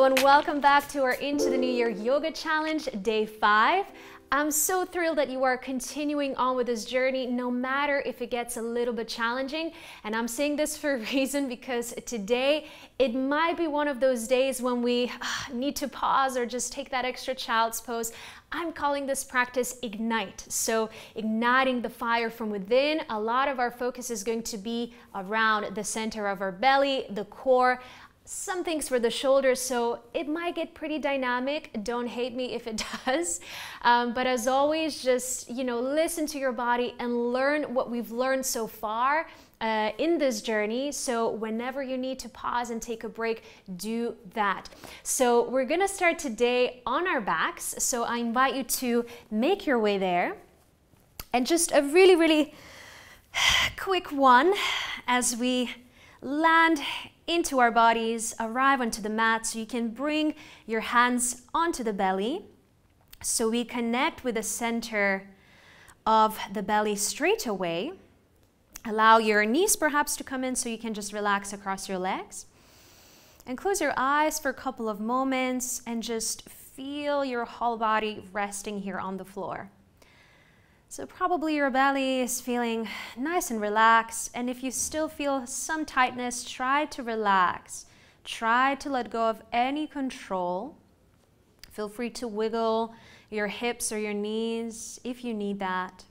and welcome back to our Into the New Year Yoga Challenge, Day 5. I'm so thrilled that you are continuing on with this journey, no matter if it gets a little bit challenging. And I'm saying this for a reason, because today it might be one of those days when we need to pause or just take that extra child's pose. I'm calling this practice Ignite. So igniting the fire from within. A lot of our focus is going to be around the center of our belly, the core, some things for the shoulders, so it might get pretty dynamic. Don't hate me if it does. But as always, just, listen to your body and learn what we've learned so far in this journey. So whenever you need to pause and take a break, do that. So we're gonna start today on our backs. So I invite you to make your way there. And just a really, really quick one as we land into our bodies, arrive onto the mat, so you can bring your hands onto the belly. So we connect with the center of the belly straight away. Allow your knees perhaps to come in so you can just relax across your legs. And close your eyes for a couple of moments and just feel your whole body resting here on the floor. So probably your belly is feeling nice and relaxed, and if you still feel some tightness, try to relax. Try to let go of any control. Feel free to wiggle your hips or your knees if you need that.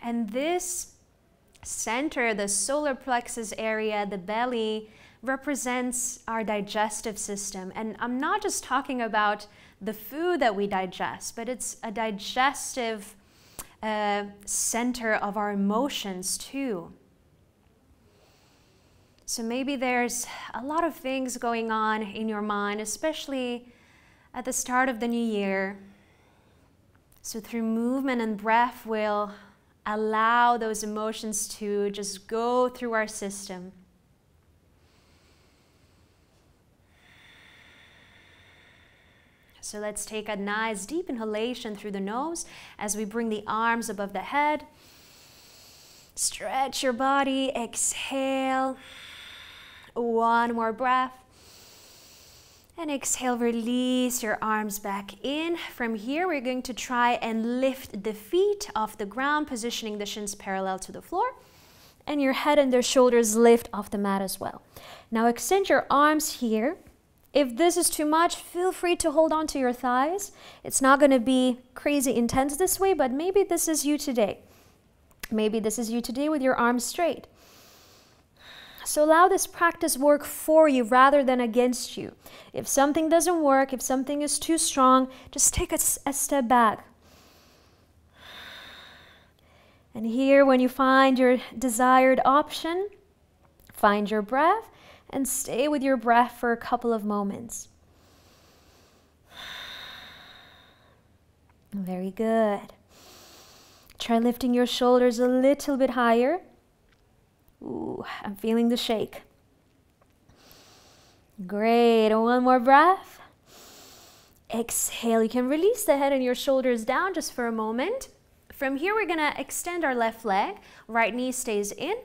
And this center, the solar plexus area, the belly, represents our digestive system. And I'm not just talking about the food that we digest, but it's a digestive center of our emotions too. So maybe there's a lot of things going on in your mind, especially at the start of the new year. So through movement and breath, we'll allow those emotions to just go through our system. So let's take a nice deep inhalation through the nose as we bring the arms above the head. Stretch your body, exhale. One more breath. And exhale, release your arms back in. From here, we're going to try and lift the feet off the ground, positioning the shins parallel to the floor. And your head and the shoulders lift off the mat as well. Now extend your arms here. If this is too much, feel free to hold on to your thighs. It's not going to be crazy intense this way, but maybe this is you today. Maybe this is you today with your arms straight. So allow this practice work for you rather than against you. If something doesn't work, if something is too strong, just take a step back. And here, when you find your desired option, find your breath. And stay with your breath for a couple of moments. Very good. Try lifting your shoulders a little bit higher. Ooh, I'm feeling the shake. Great. One more breath. Exhale. You can release the head and your shoulders down just for a moment. From here, we're going to extend our left leg. Right knee stays in.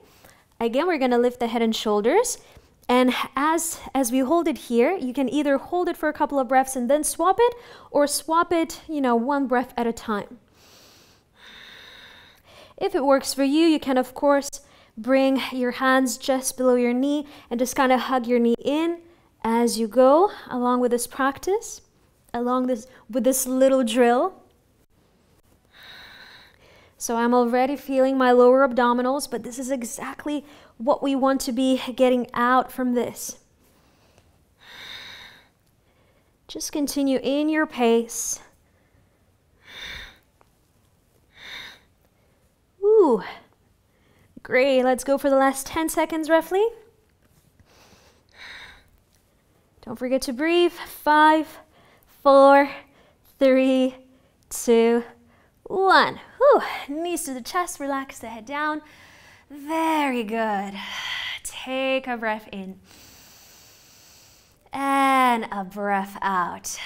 Again, we're going to lift the head and shoulders. And as we hold it here, you can either hold it for a couple of breaths and then swap it, or swap it, one breath at a time. If it works for you, you can, of course, bring your hands just below your knee and just kind of hug your knee in as you go along with this practice, with this little drill. So I'm already feeling my lower abdominals, but this is exactly what we want to be getting out from this. Just continue in your pace. Ooh, great. Let's go for the last 10 seconds roughly. Don't forget to breathe. 5, 4, 3, 2, 1. Whew. Knees to the chest, relax the head down. Very good. Take a breath in. And a breath out.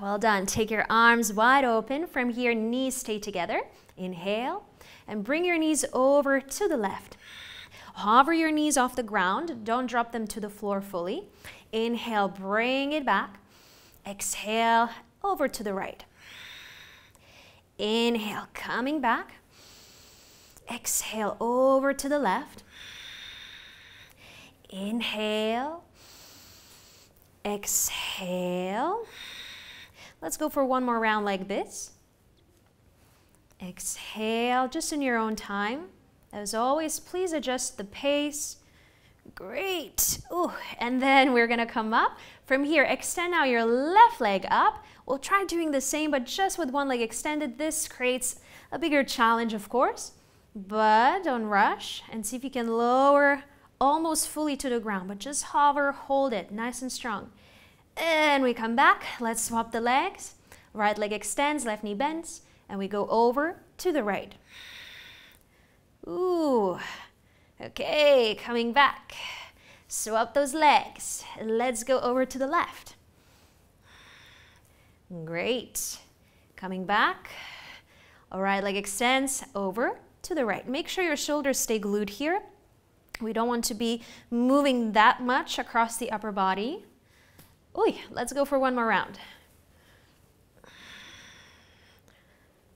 Well done. Take your arms wide open. From here, knees stay together. Inhale. And bring your knees over to the left. Hover your knees off the ground. Don't drop them to the floor fully. Inhale, bring it back. Exhale, over to the right. Inhale, coming back. Exhale, over to the left. Inhale. Exhale. Let's go for one more round like this. Exhale, just in your own time. As always, please adjust the pace. Great. Ooh, and then we're gonna come up. From here, extend now your left leg up. We'll try doing the same, but just with one leg extended. This creates a bigger challenge, of course, but don't rush, and see if you can lower almost fully to the ground, but just hover, hold it, nice and strong. And we come back. Let's swap the legs. Right leg extends, left knee bends, and we go over to the right. Ooh, okay, coming back. Swap those legs. Let's go over to the left. Great. Coming back. All right, leg extends over to the right. Make sure your shoulders stay glued here. We don't want to be moving that much across the upper body. Ooh, let's go for one more round.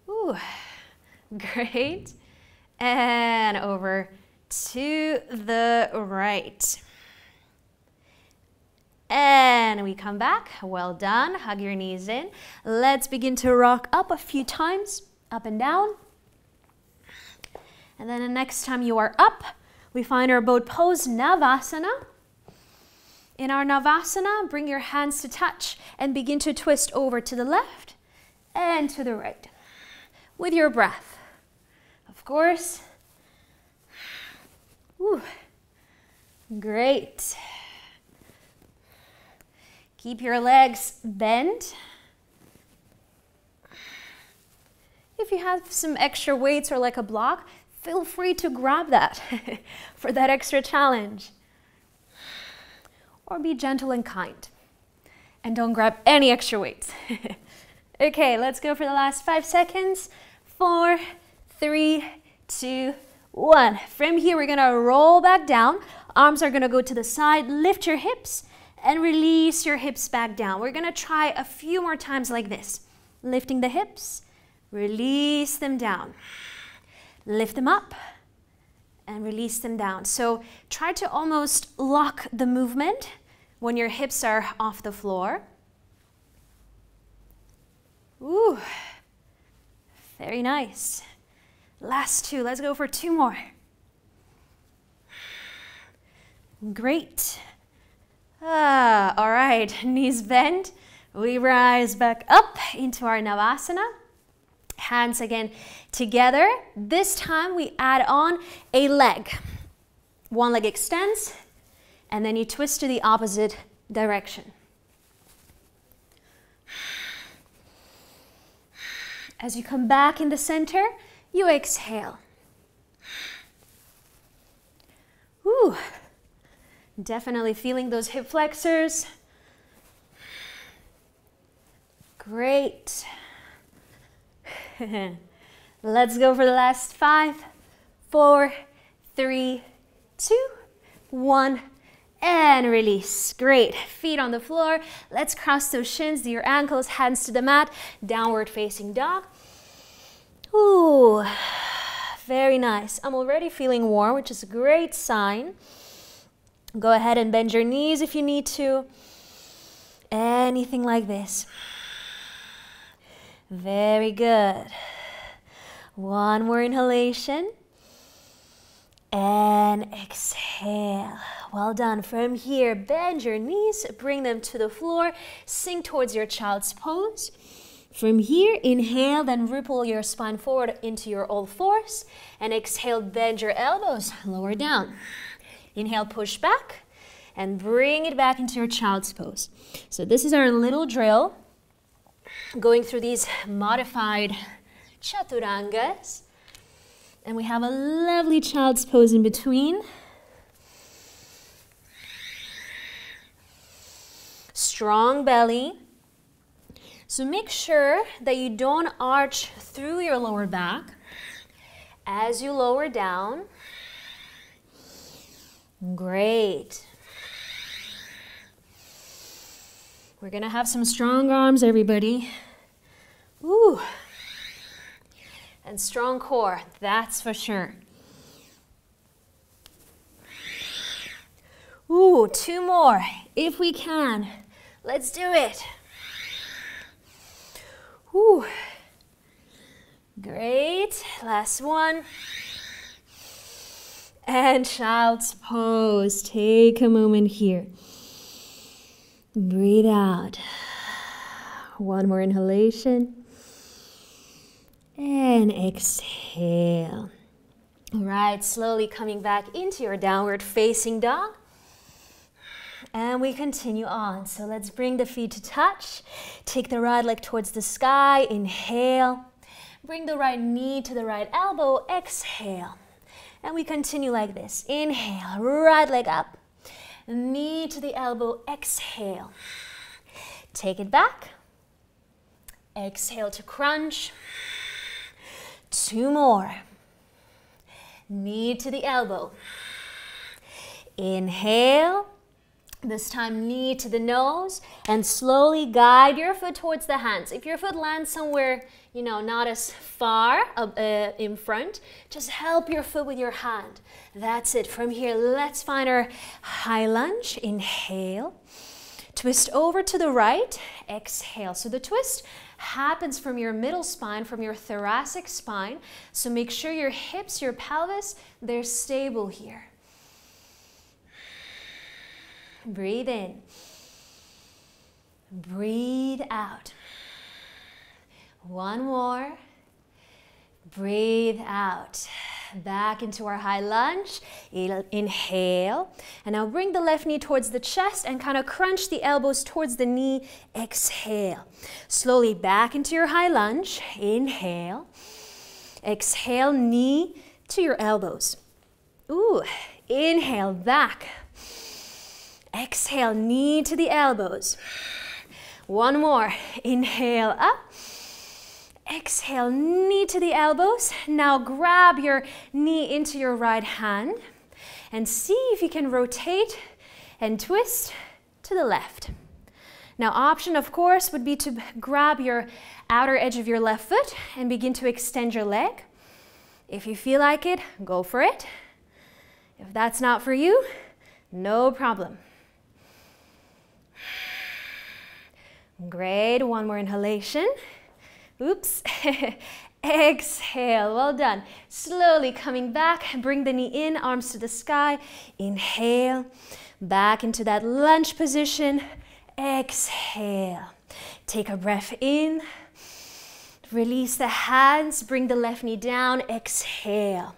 Ooh, great. And over to the right. And we come back. Well done. Hug your knees in. Let's begin to rock up a few times, up and down. And then the next time you are up, we find our boat pose, Navasana. In our Navasana, bring your hands to touch and begin to twist over to the left and to the right with your breath. Of course. Ooh. Great. Keep your legs bent. If you have some extra weights or like a block, feel free to grab that for that extra challenge. Or be gentle and kind. And don't grab any extra weights. Okay, let's go for the last 5 seconds. 4, 3, 2, 1. From here, we're gonna roll back down. Arms are gonna go to the side. Lift your hips and release your hips back down. We're gonna try a few more times like this. Lifting the hips, release them down. Lift them up and release them down. So try to almost lock the movement when your hips are off the floor. Ooh, very nice. Last 2, let's go for 2 more. Great. All right, knees bent. We rise back up into our Navasana. Hands again together. This time we add on a leg. One leg extends, and then you twist to the opposite direction. As you come back in the center, you exhale. Ooh. Definitely feeling those hip flexors. Great. Let's go for the last 5, 4, 3, 2, 1, and release. Great. Feet on the floor. Let's cross those shins, your ankles, hands to the mat, downward facing dog. Ooh, very nice. I'm already feeling warm, which is a great sign. Go ahead and bend your knees if you need to. Anything like this. Very good. One more inhalation. And exhale. Well done. From here, bend your knees, bring them to the floor, sink towards your child's pose. From here, inhale, then ripple your spine forward into your all fours. And exhale, bend your elbows, lower down. Inhale, push back, and bring it back into your child's pose. So this is our little drill, going through these modified chaturangas. And we have a lovely child's pose in between. Strong belly. So make sure that you don't arch through your lower back as you lower down. Great. We're gonna have some strong arms, everybody. Ooh. And strong core, that's for sure. Ooh, 2 more, if we can. Let's do it. Ooh. Great, last one. And child's pose. Take a moment here. Breathe out. One more inhalation. And exhale. All right, slowly coming back into your downward facing dog. And we continue on. So let's bring the feet to touch. Take the right leg towards the sky. Inhale. Bring the right knee to the right elbow. Exhale. And we continue like this. Inhale, right leg up. Knee to the elbow. Exhale. Take it back. Exhale to crunch. 2 more. Knee to the elbow. Inhale. This time knee to the nose, and slowly guide your foot towards the hands. If your foot lands somewhere, you know, not as far in front, just help your foot with your hand. That's it. From here, let's find our high lunge. Inhale. Twist over to the right. Exhale. So the twist happens from your middle spine, from your thoracic spine. So make sure your hips, your pelvis, they're stable here. Breathe in. Breathe out. 1 more. Breathe out. Back into our high lunge. Inhale. And now bring the left knee towards the chest and kind of crunch the elbows towards the knee. Exhale. Slowly back into your high lunge. Inhale. Exhale, knee to your elbows. Ooh. Inhale, back. Exhale, knee to the elbows. 1 more. Inhale, up. Exhale, knee to the elbows. Now grab your knee into your right hand and see if you can rotate and twist to the left. Now, option, of course, would be to grab your outer edge of your left foot and begin to extend your leg. If you feel like it, go for it. If that's not for you, no problem. Great, 1 more inhalation. Oops. Exhale, well done. Slowly coming back, bring the knee in, arms to the sky. Inhale, back into that lunge position. Exhale. Take a breath in. Release the hands, bring the left knee down. Exhale.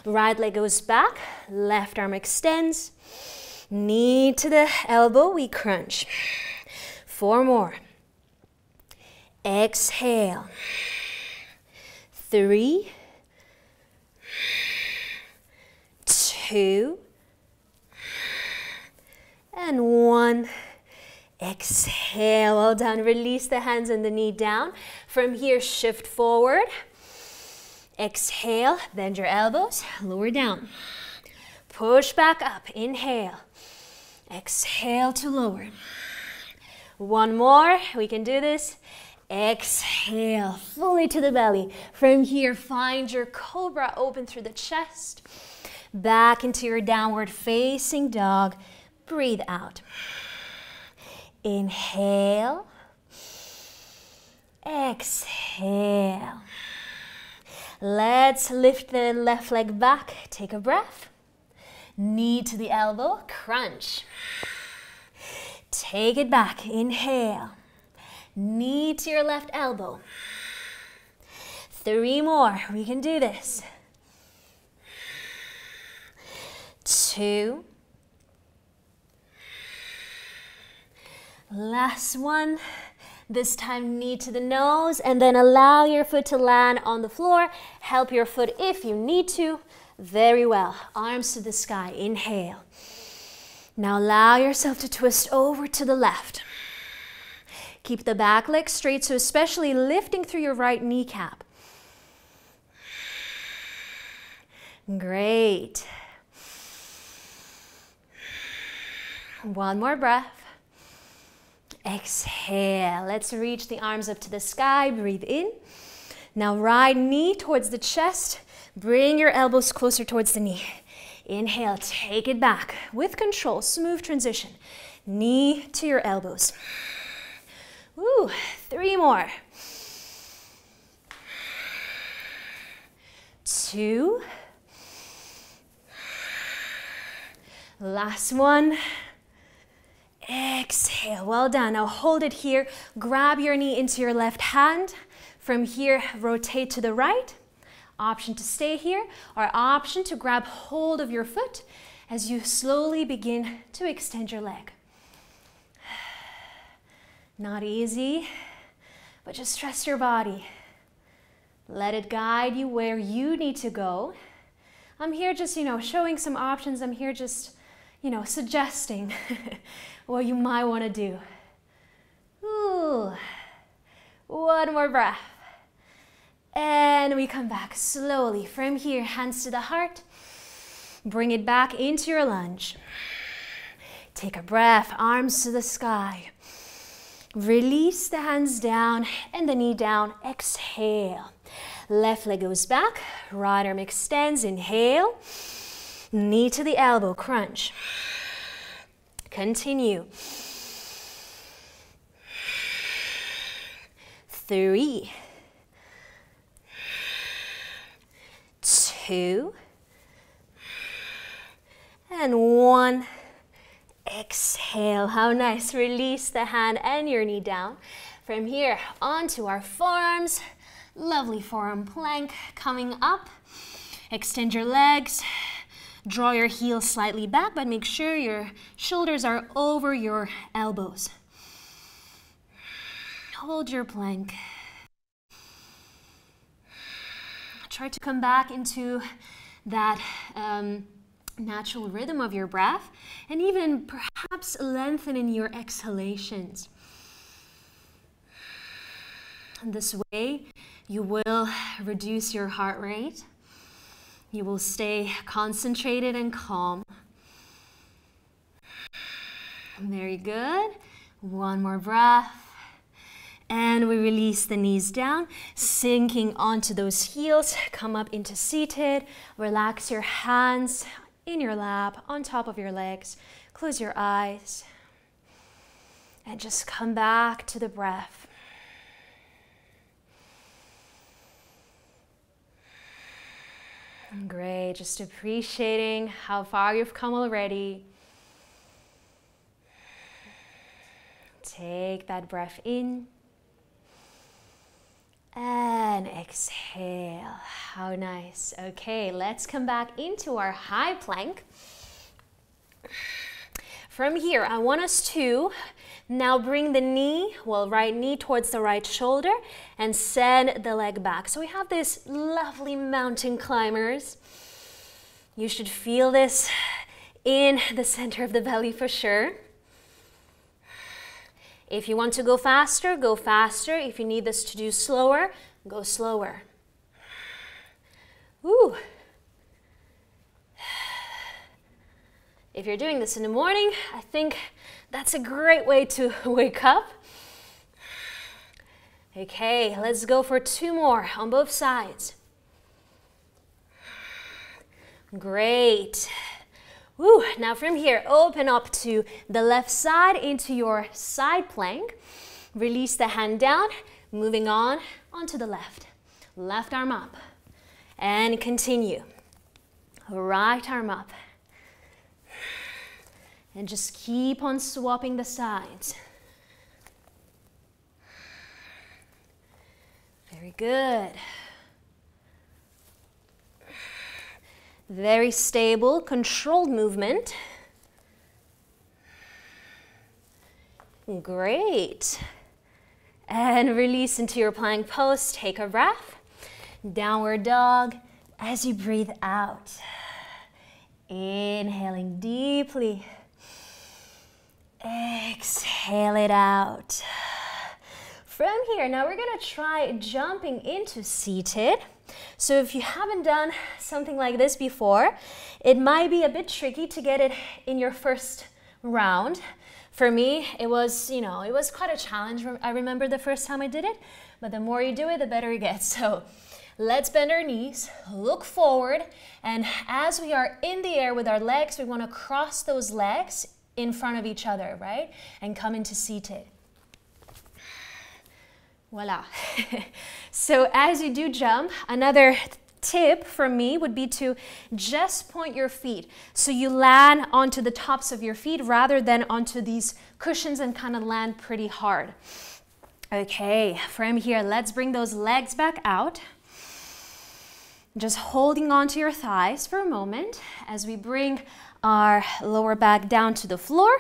Right leg goes back, left arm extends. Knee to the elbow, we crunch. 4 more. Exhale. 3, 2, and 1. Exhale, well done. Release the hands and the knee down. From here, shift forward. Exhale, bend your elbows, lower down. Push back up, inhale. Exhale to lower. 1 more, we can do this. Exhale, fully to the belly. From here, find your cobra, open through the chest. Back into your downward facing dog. Breathe out. Inhale. Exhale. Let's lift the left leg back. Take a breath. Knee to the elbow, crunch. Take it back, inhale. Knee to your left elbow. 3 more, we can do this. 2. Last one. This time knee to the nose, and then allow your foot to land on the floor. Help your foot if you need to. Very well. Arms to the sky. Inhale. Now allow yourself to twist over to the left. Keep the back leg straight, so especially lifting through your right kneecap. Great. One more breath. Exhale. Let's reach the arms up to the sky. Breathe in. Now right knee towards the chest. Bring your elbows closer towards the knee. Inhale, take it back with control, smooth transition. Knee to your elbows. Woo, 3 more. 2. Last one. Exhale, well done. Now hold it here. Grab your knee into your left hand. From here, rotate to the right. Option to stay here, or option to grab hold of your foot as you slowly begin to extend your leg. Not easy, but just trust your body. Let it guide you where you need to go. I'm here just, showing some options. I'm here just, suggesting what you might want to do. Ooh. One more breath. And we come back slowly from here, hands to the heart. Bring it back into your lunge. Take a breath, arms to the sky. Release the hands down and the knee down. Exhale. Left leg goes back, right arm extends. Inhale. Knee to the elbow, crunch. Continue. 3. 2. And 1. Exhale. How nice. Release the hand and your knee down. From here, onto our forearms. Lovely forearm plank coming up. Extend your legs. Draw your heels slightly back, but make sure your shoulders are over your elbows. Hold your plank. Try to come back into that natural rhythm of your breath, and even perhaps lengthen in your exhalations. And this way, you will reduce your heart rate. You will stay concentrated and calm. Very good. One more breath. And we release the knees down, sinking onto those heels. Come up into seated. Relax your hands in your lap, on top of your legs. Close your eyes. And just come back to the breath. Great, just appreciating how far you've come already. Take that breath in. And exhale. How nice. Okay, let's come back into our high plank. From here, I want us to now bring the knee, right knee towards the right shoulder, and send the leg back. So we have this lovely mountain climbers. You should feel this in the center of the belly for sure. If you want to go faster, go faster. If you need this to do slower, go slower. Ooh. If you're doing this in the morning, I think that's a great way to wake up. Okay, let's go for 2 more on both sides. Great. Woo. Now from here, open up to the left side into your side plank. Release the hand down, moving on onto the left. Left arm up. And continue. Right arm up. And just keep on swapping the sides. Very good. Very stable, controlled movement. Great. And release into your plank pose. Take a breath. Downward dog as you breathe out. Inhaling deeply. Exhale it out. From here, now we're going to try jumping into seated. So if you haven't done something like this before, it might be a bit tricky to get it in your first round. For me, it was, it was quite a challenge. I remember the first time I did it, but the more you do it, the better it gets. So let's bend our knees, look forward, and as we are in the air with our legs, we want to cross those legs in front of each other, right? And come into seated. Voila. So as you do jump, another tip from me would be to just point your feet. So you land onto the tops of your feet rather than onto these cushions and kind of land pretty hard. Okay, from here, let's bring those legs back out. Just holding onto your thighs for a moment as we bring our lower back down to the floor.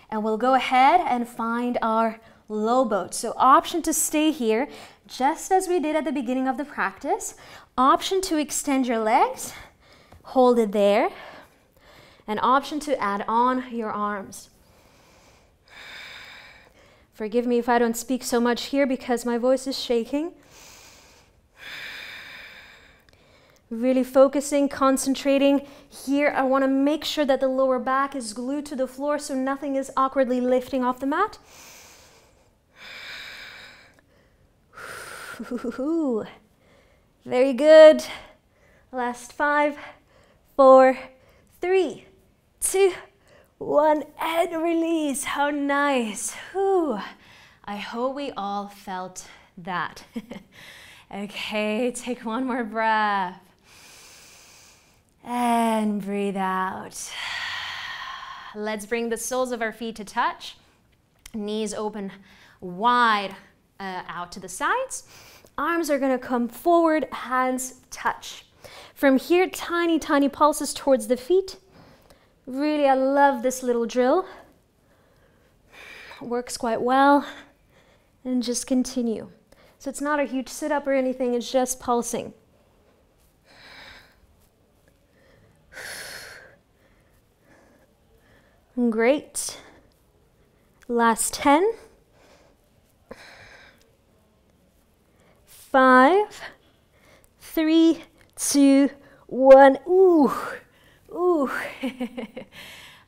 And we'll go ahead and find our low boat. So option to stay here, just as we did at the beginning of the practice. Option to extend your legs, hold it there. An option to add on your arms. Forgive me if I don't speak so much here because my voice is shaking. Really focusing, concentrating. Here I want to make sure that the lower back is glued to the floor so nothing is awkwardly lifting off the mat. Very good. Last 5, 4, 3, 2, 1, and release. How nice. Whew. I hope we all felt that. Okay, take one more breath. And breathe out. Let's bring the soles of our feet to touch. Knees open wide out to the sides. Arms are going to come forward, hands touch. From here, tiny, tiny pulses towards the feet. Really, I love this little drill. Works quite well. And just continue. So it's not a huge sit-up or anything, it's just pulsing. Great. Last 10. 5, 3, 2, 1. Ooh, ooh.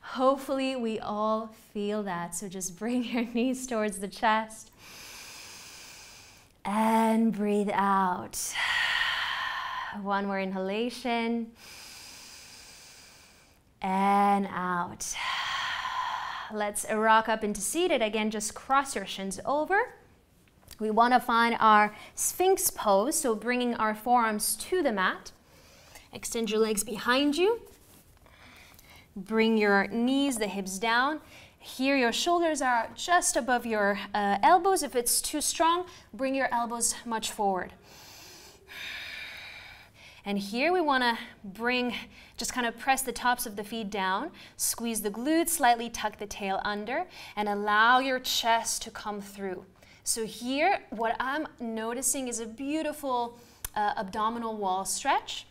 Hopefully we all feel that. So just bring your knees towards the chest. And breathe out. One more inhalation. And out. Let's rock up into seated. Again, just cross your shins over. We want to find our Sphinx Pose, so bringing our forearms to the mat. Extend your legs behind you. Bring your knees, the hips down. Here, your shoulders are just above your elbows. If it's too strong, bring your elbows much forward. And here we want to just kind of press the tops of the feet down, squeeze the glutes, slightly tuck the tail under, and allow your chest to come through. So here, what I'm noticing is a beautiful abdominal wall stretch.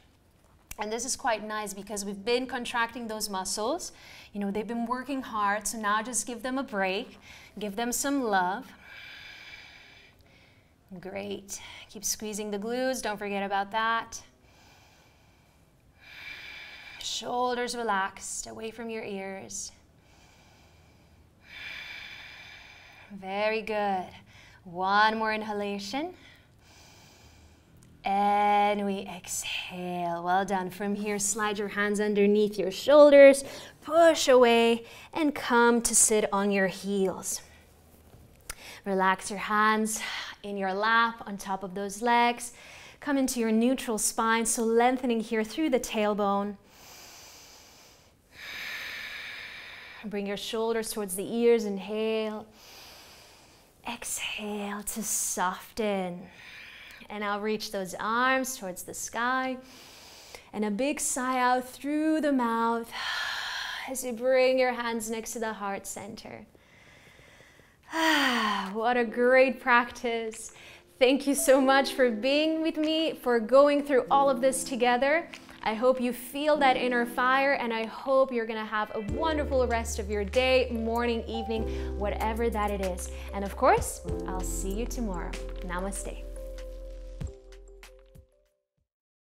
And this is quite nice because we've been contracting those muscles. You know, they've been working hard, so now just give them a break. Give them some love. Great. Keep squeezing the glutes, don't forget about that. Shoulders relaxed, away from your ears. Very good. One more inhalation. And we exhale. Well done. From here, slide your hands underneath your shoulders, push away, and come to sit on your heels. Relax your hands in your lap on top of those legs. Come into your neutral spine, so lengthening here through the tailbone. Bring your shoulders towards the ears, inhale. Exhale to soften. And I'll reach those arms towards the sky. And a big sigh out through the mouth as you bring your hands next to the heart center. What a great practice. Thank you so much for being with me, for going through all of this together. I hope you feel that inner fire, and I hope you're gonna have a wonderful rest of your day, morning, evening, whatever that it is. And of course, I'll see you tomorrow. Namaste.